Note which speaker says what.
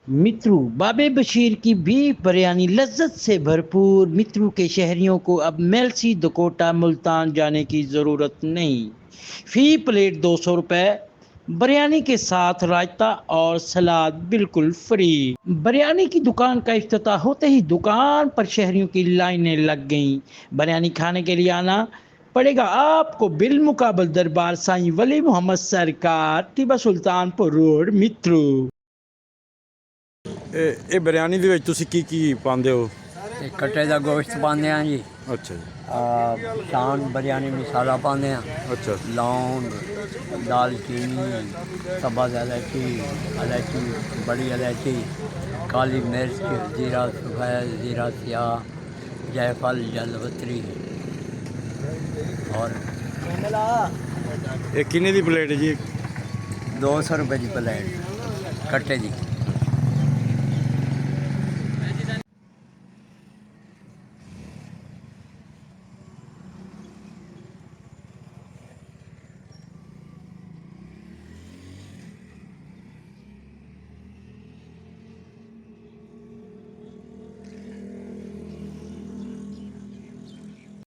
Speaker 1: मित्रू बाबे बशीर की बीफ बिरयानी लज्जत से भरपूर। मित्रू के शहरियों को अब मेलसी दकोटा मुल्तान जाने की ज़रूरत नहीं। फी प्लेट 200 रुपये। बिरयानी के साथ रायता और सलाद बिल्कुल फ्री। बिरयानी की दुकान का इफ्तिताह होते ही दुकान पर शहरियों की लाइनें लग गईं। बिरयानी खाने के लिए आना पड़ेगा आपको बिलमुकाबल दरबार साईं वली मोहम्मद सरकार, टिब्बा सुल्तानपुर रोड, मित्रू।
Speaker 2: ਇਹ ਬਿਰਿਆਨੀ ਦੇ ਵਿੱਚ ਤੁਸੀਂ ਕੀ ਪਾਉਂਦੇ ਹੋ?
Speaker 3: ਤੇ ਕੱਟੇ ਦਾ ਗੋਸ਼ਤ ਪਾਉਂਦੇ ਆ ਜੀ,
Speaker 2: ਅੱਛਾ ਜੀ।
Speaker 3: ਸ਼ਾਨ ਬਿਰਿਆਨੀ ਮਸਾਲਾ ਪਾਉਂਦੇ ਆ,
Speaker 2: ਅੱਛਾ
Speaker 3: ਲੌਂਗ, ਦਾਲਚੀਨੀ, ਸਬਜ਼ ਇਲਾਇਚੀ, ਬੜੀ ਇਲਾਇਚੀ, ਕਾਲੀ ਮਿਰਚ, ਜ਼ੀਰਾ ਸਫੈਦ, ਜ਼ੀਰਾ ਸਿਆਹ, जायफल, जलपत्री और
Speaker 2: ਇਹ ਕਿੰਨੇ ਦੀ ਪਲੇਟ ਹੈ ਜੀ?
Speaker 3: 200 रुपये की प्लेट कट्टे की।